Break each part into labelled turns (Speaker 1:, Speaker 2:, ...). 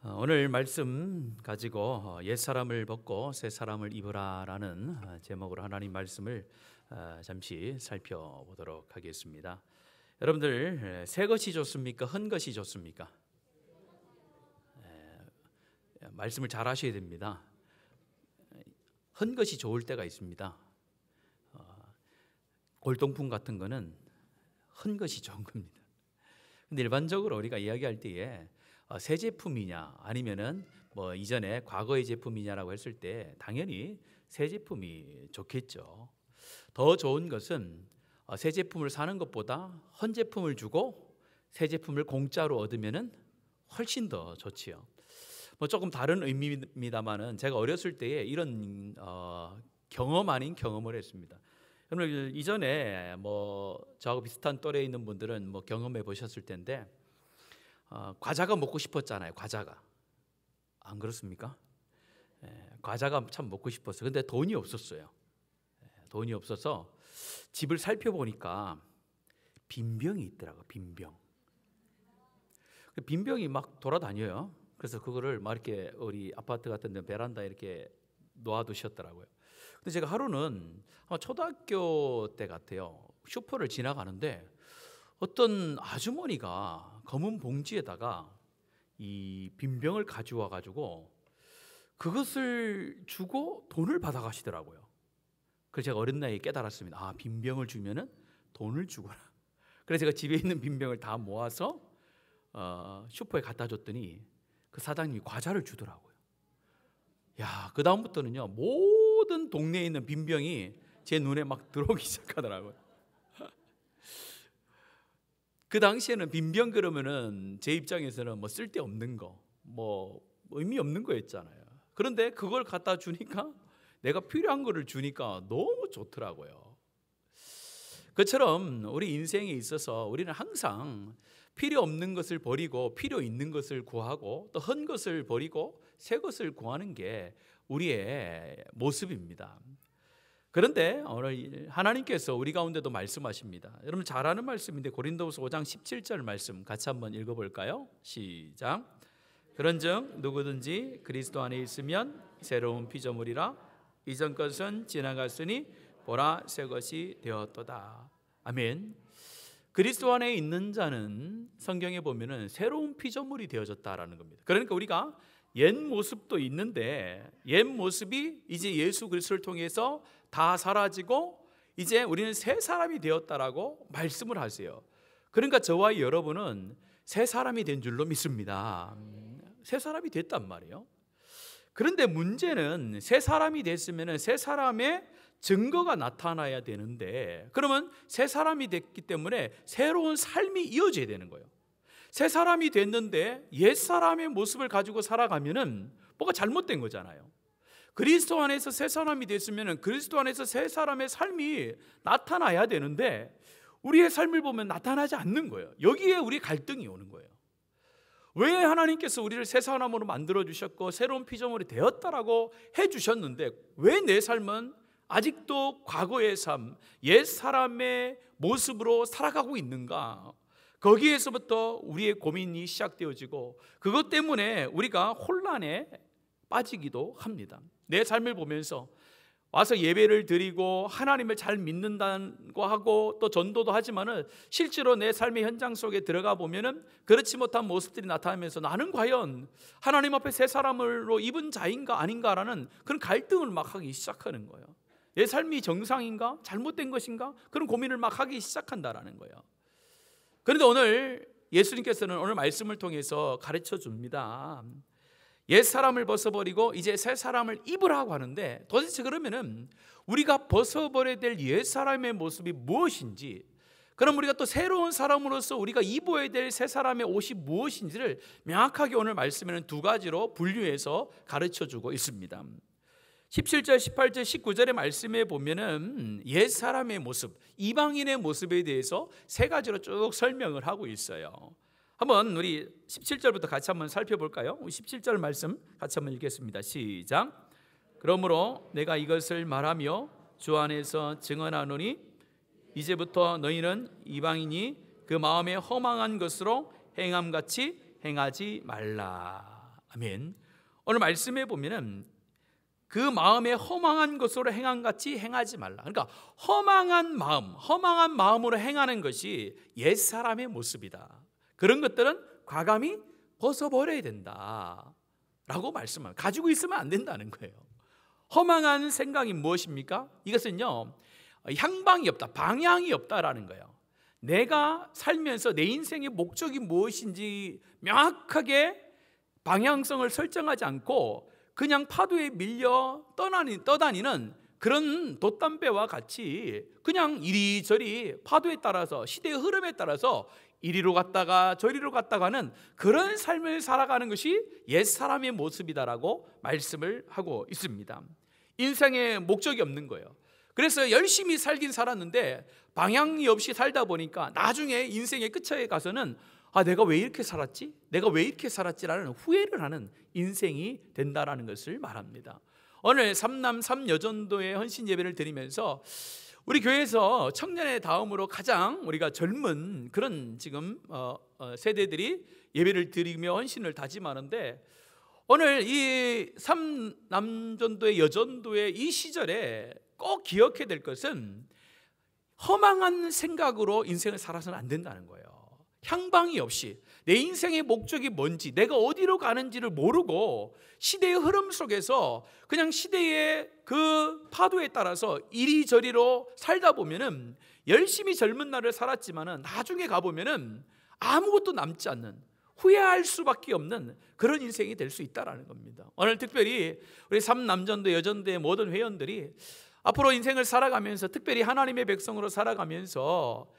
Speaker 1: 오늘 말씀 가지고 옛사람을 벗고 새사람을 입으라라는 제목으로 하나님 말씀을 잠시 살펴보도록 하겠습니다. 여러분들 새 것이 좋습니까? 헌 것이 좋습니까? 말씀을 잘 하셔야 됩니다. 헌 것이 좋을 때가 있습니다. 골동품 같은 거는 헌 것이 좋은 겁니다. 근데 일반적으로 우리가 이야기할 때에 새 제품이냐 아니면은 뭐 이전에 과거의 제품이냐라고 했을 때 당연히 새 제품이 좋겠죠. 더 좋은 것은 새 제품을 사는 것보다 헌 제품을 주고 새 제품을 공짜로 얻으면은 훨씬 더 좋지요. 뭐 조금 다른 의미입니다만은 제가 어렸을 때에 이런 경험 아닌 경험을 했습니다. 여러분 이전에 뭐 저하고 비슷한 또래에 있는 분들은 뭐 경험해 보셨을 텐데 과자가 먹고 싶었잖아요. 과자가 안 그렇습니까? 과자가 참 먹고 싶었어요. 근데 돈이 없었어요. 돈이 없어서 집을 살펴보니까 빈병이 있더라고요. 빈병이 막 돌아다녀요. 그래서 그거를 막 이렇게 우리 아파트 같은 데 베란다에 이렇게 놓아두셨더라고요. 근데 제가 하루는 아마 초등학교 때 같아요. 슈퍼를 지나가는데 어떤 아주머니가 검은 봉지에다가 이 빈병을 가져와 가지고 그것을 주고 돈을 받아 가시더라고요. 그래서 제가 어린 나이에 깨달았습니다. 아, 빈병을 주면은 돈을 주구나. 그래서 제가 집에 있는 빈병을 다 모아서 슈퍼에 갖다 줬더니 그 사장님이 과자를 주더라고요. 야, 그 다음부터는요 모든 동네에 있는 빈병이 제 눈에 막 들어오기 시작하더라고요. 그 당시에는 빈병 그러면은 제 입장에서는 뭐 쓸데없는 거, 뭐 의미 없는 거였잖아요. 그런데 그걸 갖다 주니까 내가 필요한 거를 주니까 너무 좋더라고요. 그처럼 우리 인생에 있어서 우리는 항상 필요 없는 것을 버리고 필요 있는 것을 구하고 또 헌 것을 버리고 새 것을 구하는 게 우리의 모습입니다. 그런데 오늘 하나님께서 우리 가운데도 말씀하십니다. 여러분 잘 아는 말씀인데 고린도후서 5장 17절 말씀 같이 한번 읽어볼까요? 시작. 그런즉 누구든지 그리스도 안에 있으면 새로운 피조물이라 이전 것은 지나갔으니 보라 새 것이 되었도다. 아멘. 그리스도 안에 있는 자는 성경에 보면은 새로운 피조물이 되어졌다라는 겁니다. 그러니까 우리가 옛 모습도 있는데 옛 모습이 이제 예수 그리스도를 통해서 다 사라지고 이제 우리는 새 사람이 되었다라고 말씀을 하세요. 그러니까 저와 여러분은 새 사람이 된 줄로 믿습니다. 새 사람이 됐단 말이에요. 그런데 문제는 새 사람이 됐으면 새 사람의 증거가 나타나야 되는데 그러면 새 사람이 됐기 때문에 새로운 삶이 이어져야 되는 거예요. 새 사람이 됐는데 옛 사람의 모습을 가지고 살아가면은 뭐가 잘못된 거잖아요. 그리스도 안에서 새 사람이 됐으면은 그리스도 안에서 새 사람의 삶이 나타나야 되는데 우리의 삶을 보면 나타나지 않는 거예요. 여기에 우리 갈등이 오는 거예요. 왜 하나님께서 우리를 새 사람으로 만들어 주셨고 새로운 피조물이 되었다라고 해 주셨는데 왜 내 삶은 아직도 과거의 삶, 옛 사람의 모습으로 살아가고 있는가? 거기에서부터 우리의 고민이 시작되어지고 그것 때문에 우리가 혼란에 빠지기도 합니다. 내 삶을 보면서 와서 예배를 드리고 하나님을 잘 믿는다고 하고 또 전도도 하지만은 실제로 내 삶의 현장 속에 들어가 보면은 그렇지 못한 모습들이 나타나면서 나는 과연 하나님 앞에 새 사람으로 입은 자인가 아닌가라는 그런 갈등을 막 하기 시작하는 거예요. 내 삶이 정상인가? 잘못된 것인가? 그런 고민을 막 하기 시작한다라는 거예요. 그런데 오늘 예수님께서는 오늘 말씀을 통해서 가르쳐 줍니다. 옛 사람을 벗어버리고 이제 새 사람을 입으라고 하는데 도대체 그러면은 우리가 벗어버려야 될 옛 사람의 모습이 무엇인지, 그럼 우리가 또 새로운 사람으로서 우리가 입어야 될 새 사람의 옷이 무엇인지를 명확하게 오늘 말씀에는 두 가지로 분류해서 가르쳐 주고 있습니다. 17절, 18절, 19절의 말씀에 보면은 옛 사람의 모습, 이방인의 모습에 대해서 세 가지로 쭉 설명을 하고 있어요. 한번 우리 17절부터 같이 한번 살펴볼까요? 17절 말씀 같이 한번 읽겠습니다. 시작. 그러므로 내가 이것을 말하며 주 안에서 증언하노니 이제부터 너희는 이방인이 그 마음에 허망한 것으로 행함같이 행하지 말라. 아멘. 오늘 말씀해 보면은 그 마음에 허망한 것으로 행한 같이 행하지 말라. 그러니까 허망한 마음으로 행하는 것이 옛사람의 모습이다. 그런 것들은 과감히 벗어버려야 된다 라고 말씀합니다. 가지고 있으면 안 된다는 거예요. 허망한 생각이 무엇입니까? 이것은요, 향방이 없다, 방향이 없다라는 거예요. 내가 살면서 내 인생의 목적이 무엇인지 명확하게 방향성을 설정하지 않고 그냥 파도에 밀려 떠다니는 그런 돛담배와 같이 그냥 이리저리 파도에 따라서, 시대의 흐름에 따라서 이리로 갔다가 저리로 갔다가는 그런 삶을 살아가는 것이 옛사람의 모습이다라고 말씀을 하고 있습니다. 인생에 목적이 없는 거예요. 그래서 열심히 살긴 살았는데 방향이 없이 살다 보니까 나중에 인생의 끝에 가서는 내가 왜 이렇게 살았지? 내가 왜 이렇게 살았지라는 후회를 하는 인생이 된다라는 것을 말합니다. 오늘 삼남 삼여전도의 헌신 예배를 드리면서 우리 교회에서 청년의 다음으로 가장 우리가 젊은 그런 지금 세대들이 예배를 드리며 헌신을 다짐하는데, 오늘 이 삼남전도의 여전도의 이 시절에 꼭 기억해야 될 것은 허망한 생각으로 인생을 살아서는 안 된다는 거예요. 향방이 없이 내 인생의 목적이 뭔지, 내가 어디로 가는지를 모르고 시대의 흐름 속에서 그냥 시대의 그 파도에 따라서 이리저리로 살다 보면은 열심히 젊은 날을 살았지만은 나중에 가보면은 아무것도 남지 않는, 후회할 수밖에 없는 그런 인생이 될 수 있다라는 겁니다. 오늘 특별히 우리 삼남전도 여전도의 모든 회원들이 앞으로 인생을 살아가면서, 특별히 하나님의 백성으로 살아가면서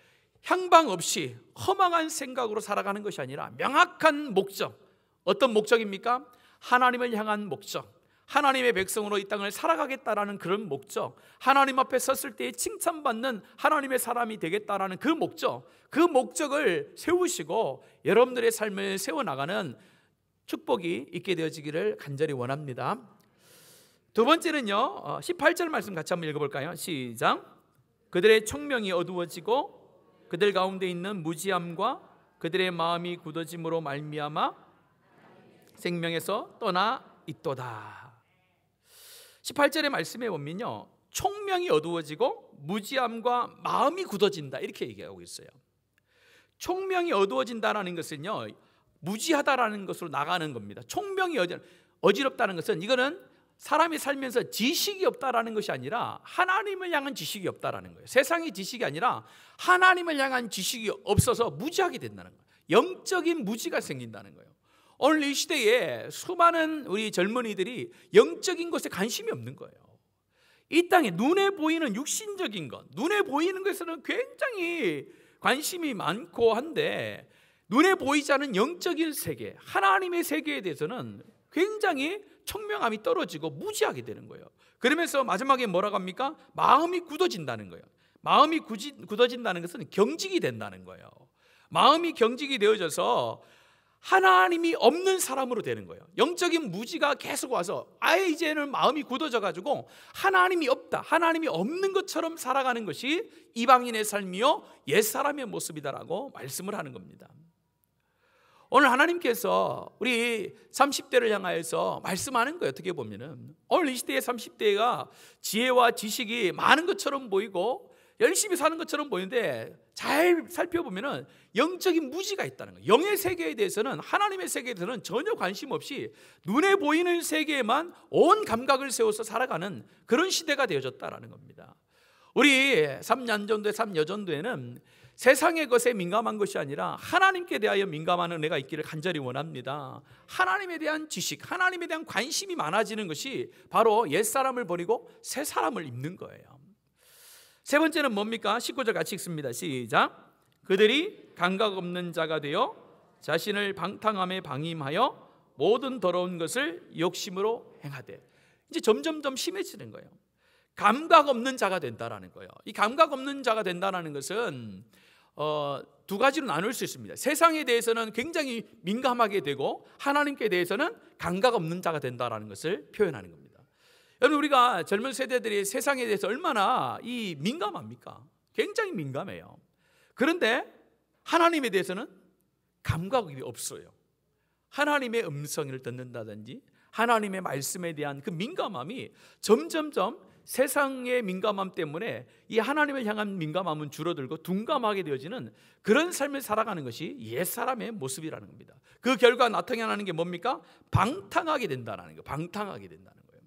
Speaker 1: 향방 없이 허망한 생각으로 살아가는 것이 아니라 명확한 목적, 어떤 목적입니까? 하나님을 향한 목적, 하나님의 백성으로 이 땅을 살아가겠다라는 그런 목적, 하나님 앞에 섰을 때 칭찬받는 하나님의 사람이 되겠다라는 그 목적, 그 목적을 세우시고 여러분들의 삶을 세워나가는 축복이 있게 되어지기를 간절히 원합니다. 두 번째는요, 18절 말씀 같이 한번 읽어볼까요? 시작. 그들의 총명이 어두워지고 그들 가운데 있는 무지함과 그들의 마음이 굳어짐으로 말미암아 생명에서 떠나 있도다. 18절의 말씀에 보면요, 총명이 어두워지고 무지함과 마음이 굳어진다 이렇게 얘기하고 있어요. 총명이 어두워진다는 것은요, 무지하다라는 것으로 나가는 겁니다. 총명이 어지럽다는 것은, 이거는 사람이 살면서 지식이 없다라는 것이 아니라 하나님을 향한 지식이 없다라는 거예요. 세상의 지식이 아니라 하나님을 향한 지식이 없어서 무지하게 된다는 거예요. 영적인 무지가 생긴다는 거예요. 오늘 이 시대에 수많은 우리 젊은이들이 영적인 것에 관심이 없는 거예요. 이 땅에 눈에 보이는 육신적인 것, 눈에 보이는 것에는 굉장히 관심이 많고 한데, 눈에 보이지 않은 영적인 세계, 하나님의 세계에 대해서는 굉장히 청명함이 떨어지고 무지하게 되는 거예요. 그러면서 마지막에 뭐라고 합니까? 마음이 굳어진다는 거예요. 마음이 굳어진다는 것은 경직이 된다는 거예요. 마음이 경직이 되어져서 하나님이 없는 사람으로 되는 거예요. 영적인 무지가 계속 와서 아예 이제는 마음이 굳어져 가지고 하나님이 없다, 하나님이 없는 것처럼 살아가는 것이 이방인의 삶이요 옛사람의 모습이다라고 말씀을 하는 겁니다. 오늘 하나님께서 우리 30대를 향하여서 말씀하는 거예요. 어떻게 보면은 오늘 이 시대의 30대가 지혜와 지식이 많은 것처럼 보이고 열심히 사는 것처럼 보이는데, 잘 살펴보면은 영적인 무지가 있다는 거예요. 영의 세계에 대해서는, 하나님의 세계에 대해서는 전혀 관심 없이 눈에 보이는 세계에만 온 감각을 세워서 살아가는 그런 시대가 되어졌다라는 겁니다. 우리 삼남전도의 삼여전도에는 세상의 것에 민감한 것이 아니라 하나님께 대하여 민감한 은혜가 있기를 간절히 원합니다. 하나님에 대한 지식, 하나님에 대한 관심이 많아지는 것이 바로 옛사람을 버리고 새사람을 입는 거예요. 세 번째는 뭡니까? 19절 같이 읽습니다. 시작. 그들이 감각 없는 자가 되어 자신을 방탕함에 방임하여 모든 더러운 것을 욕심으로 행하되. 이제 점점점 심해지는 거예요. 감각 없는 자가 된다라는 거예요. 이 감각 없는 자가 된다라는 것은 두 가지로 나눌 수 있습니다. 세상에 대해서는 굉장히 민감하게 되고 하나님께 대해서는 감각 없는 자가 된다라는 것을 표현하는 겁니다. 여러분, 우리가 젊은 세대들이 세상에 대해서 얼마나 민감합니까? 굉장히 민감해요. 그런데 하나님에 대해서는 감각이 없어요. 하나님의 음성을 듣는다든지 하나님의 말씀에 대한 그 민감함이 점점점 세상의 민감함 때문에 이 하나님을 향한 민감함은 줄어들고 둔감하게 되어지는 그런 삶을 살아가는 것이 옛사람의 모습이라는 겁니다. 그 결과 나타나는 게 뭡니까? 방탕하게 된다는 거예요. 방탕하게 된다는 거예요.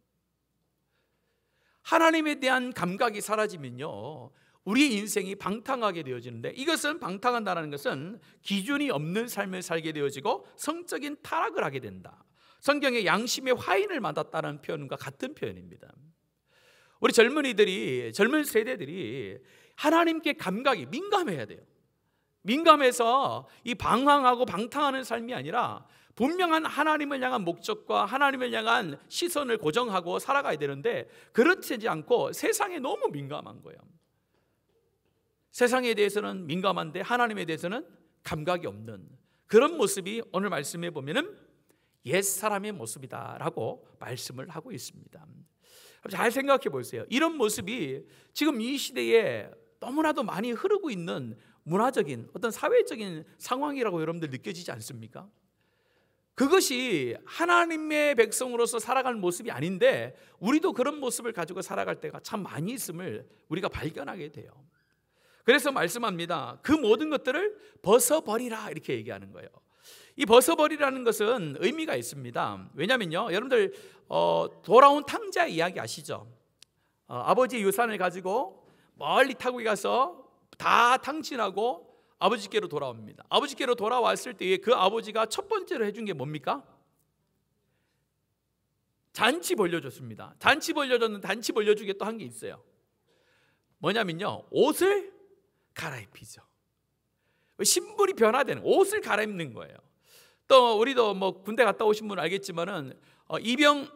Speaker 1: 하나님에 대한 감각이 사라지면요, 우리의 인생이 방탕하게 되어지는데, 이것은 방탕한다는 것은 기준이 없는 삶을 살게 되어지고 성적인 타락을 하게 된다. 성경에 양심의 화인을 맞았다는 표현과 같은 표현입니다. 우리 젊은 세대들이 하나님께 감각이 민감해야 돼요. 민감해서 이 방황하고 방탕하는 삶이 아니라 분명한 하나님을 향한 목적과 하나님을 향한 시선을 고정하고 살아가야 되는데, 그렇지 않고 세상에 너무 민감한 거예요. 세상에 대해서는 민감한데 하나님에 대해서는 감각이 없는 그런 모습이 오늘 말씀해 보면은 옛사람의 모습이다라고 말씀을 하고 있습니다. 잘 생각해 보세요. 이런 모습이 지금 이 시대에 너무나도 많이 흐르고 있는 문화적인 어떤 사회적인 상황이라고 여러분들 느껴지지 않습니까? 그것이 하나님의 백성으로서 살아가는 모습이 아닌데 우리도 그런 모습을 가지고 살아갈 때가 참 많이 있음을 우리가 발견하게 돼요. 그래서 말씀합니다. 그 모든 것들을 벗어버리라, 이렇게 얘기하는 거예요. 이 벗어버리라는 것은 의미가 있습니다. 왜냐면요, 여러분들 돌아온 탕자 이야기 아시죠? 아버지의 유산을 가지고 멀리 타국에 가서 다 탕진하고 아버지께로 돌아옵니다. 아버지께로 돌아왔을 때에 그 아버지가 첫 번째로 해준 게 뭡니까? 잔치 벌려줬습니다. 잔치 벌려줬는데 잔치 벌려주게 또 한 게 있어요. 뭐냐면요, 옷을 갈아입히죠. 신분이 변화되는, 옷을 갈아입는 거예요. 또 우리도 뭐 군대 갔다 오신 분은 알겠지만은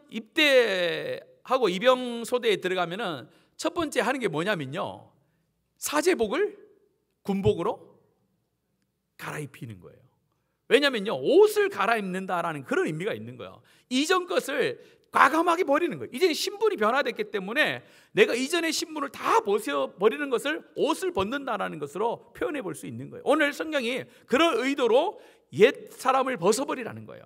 Speaker 1: 입대하고 입영소대에 들어가면은 첫 번째 하는 게 뭐냐면요, 사제복을 군복으로 갈아입히는 거예요. 왜냐면요, 옷을 갈아입는다라는 그런 의미가 있는 거예요. 이전 것을 과감하게 버리는 거예요. 이제 신분이 변화됐기 때문에 내가 이전의 신분을 다 벗어버리는 것을 옷을 벗는다라는 것으로 표현해 볼 수 있는 거예요. 오늘 성경이 그런 의도로 옛 사람을 벗어버리라는 거예요.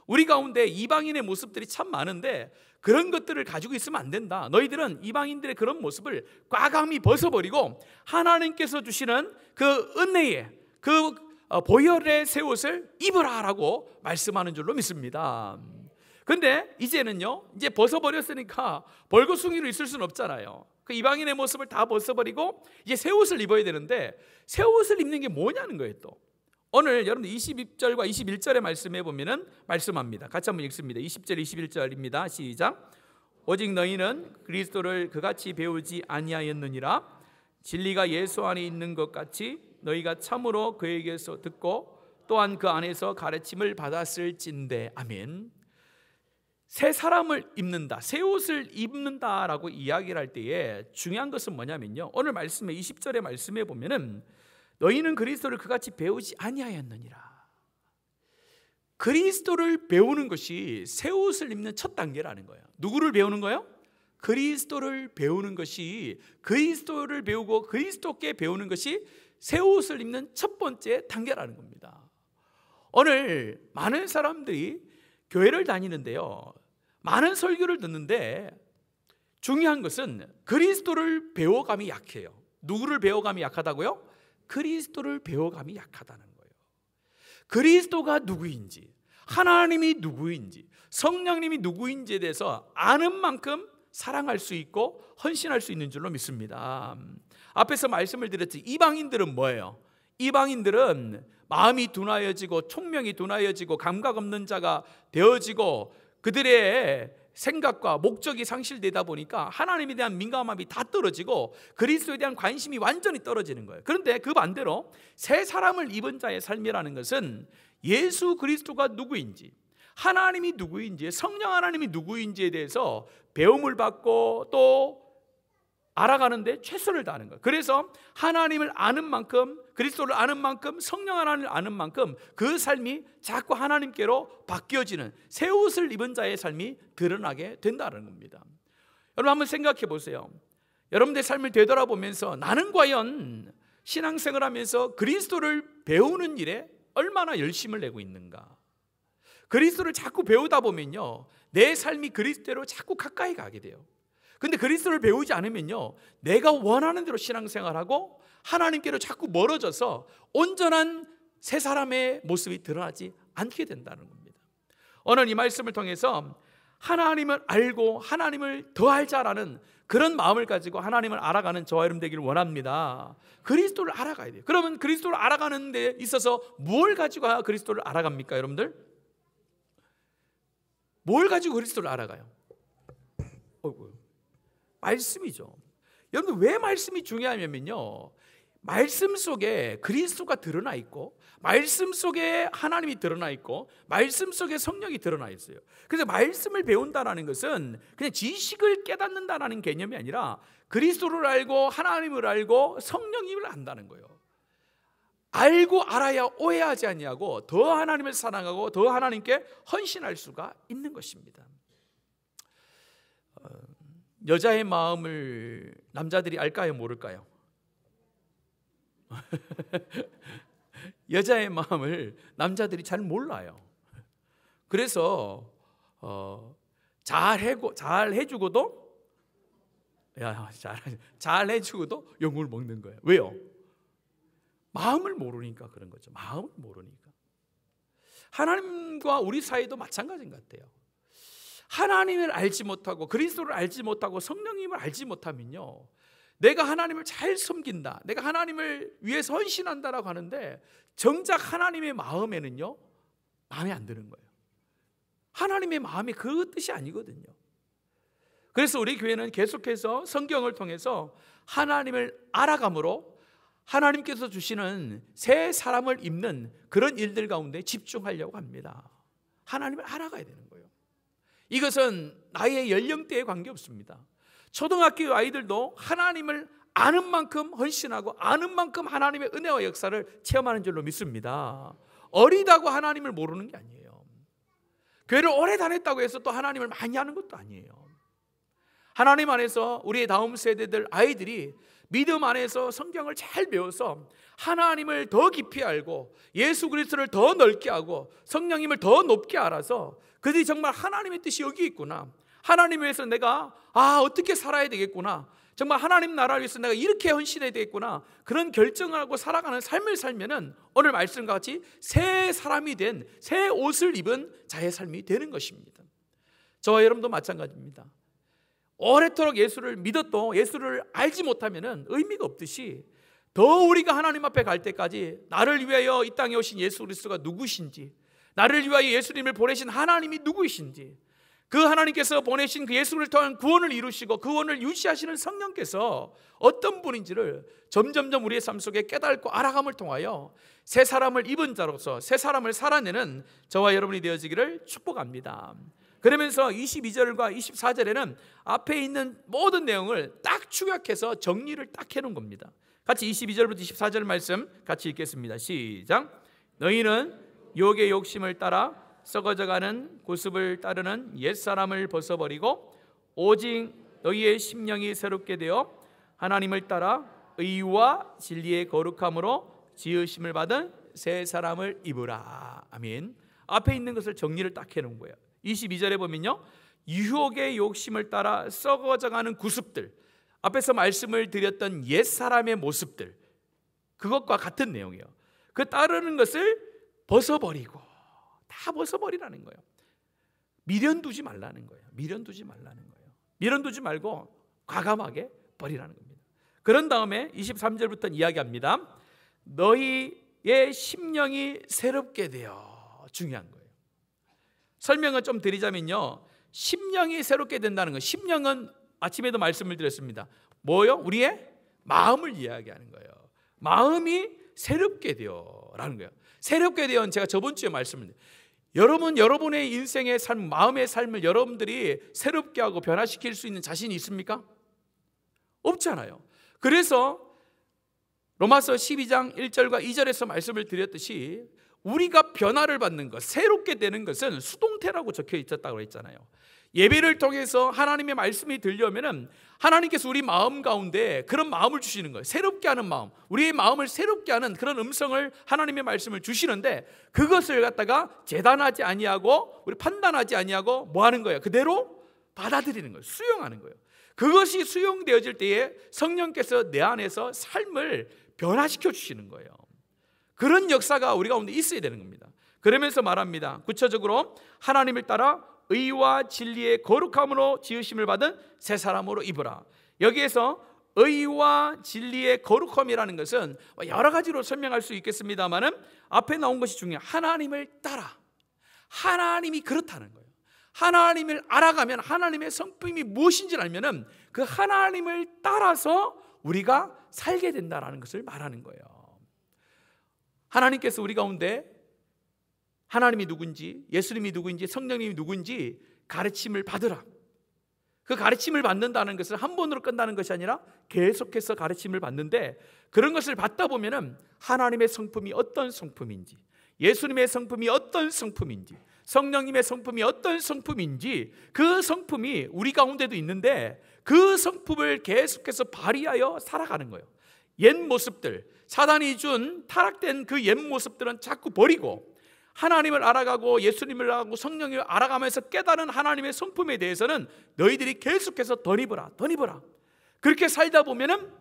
Speaker 1: 우리 가운데 이방인의 모습들이 참 많은데 그런 것들을 가지고 있으면 안 된다. 너희들은 이방인들의 그런 모습을 과감히 벗어버리고 하나님께서 주시는 그 은혜의 그 보혈의 새 옷을 입으라라고 말씀하는 줄로 믿습니다. 근데 이제는요, 이제 벗어버렸으니까 벌거숭이로 있을 수는 없잖아요. 그 이방인의 모습을 다 벗어버리고 이제 새 옷을 입어야 되는데 새 옷을 입는 게 뭐냐는 거예요. 또 오늘 여러분들 20절과 21절의 말씀해 보면은 말씀합니다. 같이 한번 읽습니다. 20절 21절입니다. 시작. 오직 너희는 그리스도를 그같이 배우지 아니하였느니라. 진리가 예수 안에 있는 것 같이 너희가 참으로 그에게서 듣고 또한 그 안에서 가르침을 받았을진대. 아멘. 새 사람을 입는다, 새 옷을 입는다라고 이야기를 할 때에 중요한 것은 뭐냐면요, 오늘 말씀에 20절의 말씀에 보면은 너희는 그리스도를 그같이 배우지 아니하였느니라. 그리스도를 배우는 것이 새 옷을 입는 첫 단계라는 거예요. 누구를 배우는 거예요? 그리스도를 배우는 것이, 그리스도를 배우고 그리스도께 배우는 것이 새 옷을 입는 첫 번째 단계라는 겁니다. 오늘 많은 사람들이 교회를 다니는데요, 많은 설교를 듣는데 중요한 것은 그리스도를 배워감이 약해요. 누구를 배워감이 약하다고요? 그리스도를 배워감이 약하다는 거예요. 그리스도가 누구인지, 하나님이 누구인지, 성령님이 누구인지에 대해서 아는 만큼 사랑할 수 있고 헌신할 수 있는 줄로 믿습니다. 앞에서 말씀을 드렸지, 이방인들은 뭐예요? 이방인들은 마음이 둔하여지고 총명이 둔하여지고 감각 없는 자가 되어지고 그들의 생각과 목적이 상실되다 보니까 하나님에 대한 민감함이 다 떨어지고 그리스도에 대한 관심이 완전히 떨어지는 거예요. 그런데 그 반대로 새 사람을 입은 자의 삶이라는 것은 예수 그리스도가 누구인지, 하나님이 누구인지, 성령 하나님이 누구인지에 대해서 배움을 받고 또 알아가는데 최선을 다하는 거예요. 그래서 하나님을 아는 만큼, 그리스도를 아는 만큼, 성령 하나님을 아는 만큼 그 삶이 자꾸 하나님께로 바뀌어지는 새 옷을 입은 자의 삶이 드러나게 된다는 겁니다. 여러분 한번 생각해 보세요. 여러분들의 삶을 되돌아보면서 나는 과연 신앙생활 하면서 그리스도를 배우는 일에 얼마나 열심을 내고 있는가? 그리스도를 자꾸 배우다 보면요, 내 삶이 그리스도로 자꾸 가까이 가게 돼요. 근데 그리스도를 배우지 않으면요, 내가 원하는 대로 신앙생활하고 하나님께로 자꾸 멀어져서 온전한 새 사람의 모습이 드러나지 않게 된다는 겁니다. 오늘 이 말씀을 통해서 하나님을 알고 하나님을 더 알자라는 그런 마음을 가지고 하나님을 알아가는 저와 여러분 되기를 원합니다. 그리스도를 알아가야 돼요. 그러면 그리스도를 알아가는 데 있어서 뭘 가지고 그리스도를 알아갑니까, 여러분들? 뭘 가지고 그리스도를 알아가요? 말씀이죠. 여러분, 왜 말씀이 중요하냐면요, 말씀 속에 그리스도가 드러나 있고, 말씀 속에 하나님이 드러나 있고, 말씀 속에 성령이 드러나 있어요. 그래서 말씀을 배운다는 것은 그냥 지식을 깨닫는다는 개념이 아니라 그리스도를 알고 하나님을 알고 성령님을 안다는 거예요. 알고 알아야 오해하지 아니하고 더 하나님을 사랑하고 더 하나님께 헌신할 수가 있는 것입니다. 여자의 마음을 남자들이 알까요, 모를까요? 여자의 마음을 남자들이 잘 몰라요. 그래서 잘 해주고도 잘 해주고도 욕을 먹는 거예요. 왜요? 마음을 모르니까 그런 거죠. 마음을 모르니까. 하나님과 우리 사이도 마찬가지인 것 같아요. 하나님을 알지 못하고 그리스도를 알지 못하고 성령님을 알지 못하면요, 내가 하나님을 잘 섬긴다, 내가 하나님을 위해서 헌신한다라고 하는데 정작 하나님의 마음에는요, 마음에 안 드는 거예요. 하나님의 마음이 그 뜻이 아니거든요. 그래서 우리 교회는 계속해서 성경을 통해서 하나님을 알아감으로 하나님께서 주시는 새 사람을 입는 그런 일들 가운데 집중하려고 합니다. 하나님을 알아가야 되는 거예요. 이것은 나이의 연령대에 관계없습니다. 초등학교 아이들도 하나님을 아는 만큼 헌신하고 아는 만큼 하나님의 은혜와 역사를 체험하는 줄로 믿습니다. 어리다고 하나님을 모르는 게 아니에요. 교회를 오래 다녔다고 해서 또 하나님을 많이 아는 것도 아니에요. 하나님 안에서 우리의 다음 세대들 아이들이 믿음 안에서 성경을 잘 배워서 하나님을 더 깊이 알고 예수 그리스도를 더 넓게 하고 성령님을 더 높게 알아서 그들이 정말 하나님의 뜻이 여기 있구나, 하나님 위해서 내가 어떻게 살아야 되겠구나, 정말 하나님 나라를 위해서 내가 이렇게 헌신해야 되겠구나, 그런 결정을 하고 살아가는 삶을 살면은 오늘 말씀과 같이 새 사람이 된, 새 옷을 입은 자의 삶이 되는 것입니다. 저와 여러분도 마찬가지입니다. 오래도록 예수를 믿어도 예수를 알지 못하면은 의미가 없듯이 더 우리가 하나님 앞에 갈 때까지 나를 위하여 이 땅에 오신 예수 그리스도가 누구신지, 나를 위하여 예수님을 보내신 하나님이 누구이신지, 그 하나님께서 보내신 그 예수를 통한 구원을 이루시고 그 구원을 유지하시는 성령께서 어떤 분인지를 점점점 우리의 삶 속에 깨닫고 알아감을 통하여 새 사람을 입은 자로서 새 사람을 살아내는 저와 여러분이 되어지기를 축복합니다. 그러면서 22절과 24절에는 앞에 있는 모든 내용을 딱 축약해서 정리를 딱 해놓은 겁니다. 같이 22절부터 24절 말씀 같이 읽겠습니다. 시작. 너희는 유혹의 욕심을 따라 썩어져가는 고습을 따르는 옛사람을 벗어버리고 오직 너희의 심령이 새롭게 되어 하나님을 따라 의와 진리의 거룩함으로 지으심을 받은 새 사람을 입으라. 아멘. 앞에 있는 것을 정리를 딱 해놓은 거예요. 22절에 보면요, 유혹의 욕심을 따라 썩어져가는 구습들, 앞에서 말씀을 드렸던 옛사람의 모습들, 그것과 같은 내용이에요. 그 따르는 것을 벗어버리고, 다 벗어버리라는 거예요. 미련 두지 말라는 거예요. 미련 두지 말라는 거예요. 미련 두지 말고 과감하게 버리라는 겁니다. 그런 다음에 23절부터 이야기합니다. 너희의 심령이 새롭게 되어. 중요한 거예요. 설명을 좀 드리자면요, 심령이 새롭게 된다는 거, 심령은 아침에도 말씀을 드렸습니다. 뭐요? 우리의 마음을 이야기하는 거예요. 마음이 새롭게 되어라는 거예요. 새롭게 되어는 제가 저번 주에 말씀을 여러분의 인생의 삶, 마음의 삶을 여러분들이 새롭게 하고 변화시킬 수 있는 자신이 있습니까? 없잖아요. 그래서 로마서 12장 1절과 2절에서 말씀을 드렸듯이 우리가 변화를 받는 것, 새롭게 되는 것은 수동태라고 적혀 있었다고 했잖아요. 예배를 통해서 하나님의 말씀이 들려면은 하나님께서 우리 마음 가운데 그런 마음을 주시는 거예요. 새롭게 하는 마음, 우리의 마음을 새롭게 하는 그런 음성을, 하나님의 말씀을 주시는데, 그것을 갖다가 재단하지 아니하고 우리 판단하지 아니하고 뭐 하는 거예요? 그대로 받아들이는 거예요. 수용하는 거예요. 그것이 수용되어질 때에 성령께서 내 안에서 삶을 변화시켜 주시는 거예요. 그런 역사가 우리 가운데 있어야 되는 겁니다. 그러면서 말합니다. 구체적으로 하나님을 따라 의와 진리의 거룩함으로 지으심을 받은 새 사람으로 입으라. 여기에서 의와 진리의 거룩함이라는 것은 여러 가지로 설명할 수 있겠습니다만은 앞에 나온 것이 중요해요. 하나님을 따라. 하나님이 그렇다는 거예요. 하나님을 알아가면, 하나님의 성품이 무엇인지를 알면은 그 하나님을 따라서 우리가 살게 된다라는 것을 말하는 거예요. 하나님께서 우리 가운데 하나님이 누군지, 예수님이 누구인지, 성령님이 누구인지 가르침을 받으라. 그 가르침을 받는다는 것은 한 번으로 끝나는 것이 아니라 계속해서 가르침을 받는데, 그런 것을 받다 보면은 하나님의 성품이 어떤 성품인지, 예수님의 성품이 어떤 성품인지, 성령님의 성품이 어떤 성품인지, 그 성품이 우리 가운데도 있는데 그 성품을 계속해서 발휘하여 살아가는 거예요. 옛 모습들, 사단이 준 타락된 그 옛 모습들은 자꾸 버리고 하나님을 알아가고 예수님을 알아가고 성령을 알아가면서 깨달은 하나님의 성품에 대해서는 너희들이 계속해서 덧입어라, 덧입어라. 그렇게 살다 보면은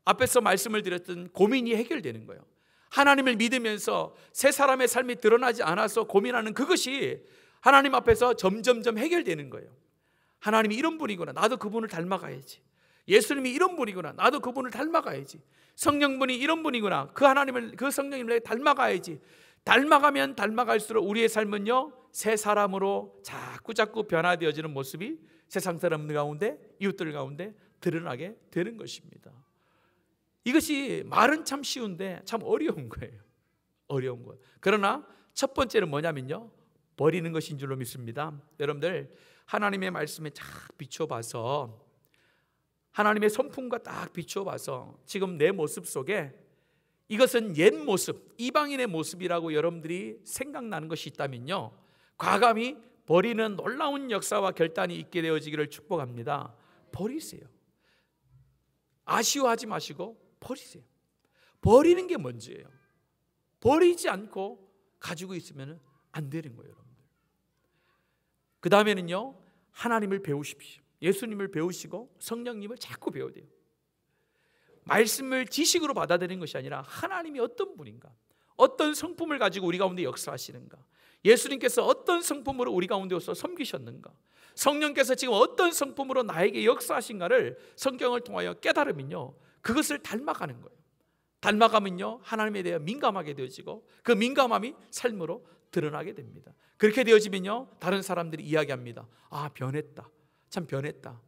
Speaker 1: 앞에서 말씀을 드렸던 고민이 해결되는 거예요. 하나님을 믿으면서 새 사람의 삶이 드러나지 않아서 고민하는 그것이 하나님 앞에서 점점점 해결되는 거예요. 하나님이 이런 분이구나, 나도 그분을 닮아가야지. 예수님이 이런 분이구나, 나도 그분을 닮아가야지. 성령분이 이런 분이구나, 그 하나님을, 그 성령님을 닮아가야지. 닮아가면 닮아갈수록 우리의 삶은요, 새 사람으로 자꾸 변화되어지는 모습이 세상 사람들 가운데, 이웃들 가운데 드러나게 되는 것입니다. 이것이 말은 참 쉬운데 참 어려운 거예요. 어려운 거예요. 그러나 첫 번째는 뭐냐면요, 버리는 것인 줄로 믿습니다. 여러분들, 하나님의 말씀에 쫙 비춰봐서, 하나님의 성품과 딱 비춰봐서 지금 내 모습 속에 이것은 옛 모습, 이방인의 모습이라고 여러분들이 생각나는 것이 있다면요, 과감히 버리는 놀라운 역사와 결단이 있게 되어지기를 축복합니다. 버리세요. 아쉬워하지 마시고 버리세요. 버리는 게 먼저예요. 버리지 않고 가지고 있으면 안 되는 거예요, 여러분들. 그 다음에는요, 하나님을 배우십시오. 예수님을 배우시고 성령님을 자꾸 배워야 돼요. 말씀을 지식으로 받아들이는 것이 아니라 하나님이 어떤 분인가, 어떤 성품을 가지고 우리 가운데 역사하시는가, 예수님께서 어떤 성품으로 우리 가운데서 섬기셨는가, 성령께서 지금 어떤 성품으로 나에게 역사하신가를 성경을 통하여 깨달으면요, 그것을 닮아가는 거예요. 닮아가면요, 하나님에 대해 민감하게 되어지고 그 민감함이 삶으로 드러나게 됩니다. 그렇게 되어지면요, 다른 사람들이 이야기합니다. 아, 변했다, 참 변했다.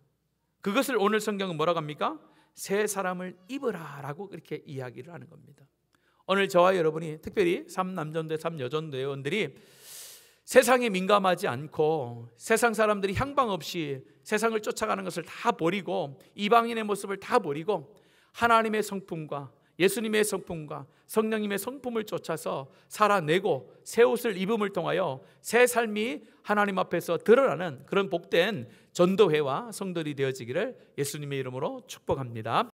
Speaker 1: 그것을 오늘 성경은 뭐라고 합니까? 새 사람을 입으라 라고 그렇게 이야기를 하는 겁니다. 오늘 저와 여러분이, 특별히 3남전대 3여전대 회원들이 세상에 민감하지 않고 세상 사람들이 향방 없이 세상을 쫓아가는 것을 다 버리고 이방인의 모습을 다 버리고 하나님의 성품과 예수님의 성품과 성령님의 성품을 쫓아서 살아내고 새 옷을 입음을 통하여 새 삶이 하나님 앞에서 드러나는 그런 복된 전도회와 성도들이 되어지기를 예수님의 이름으로 축복합니다.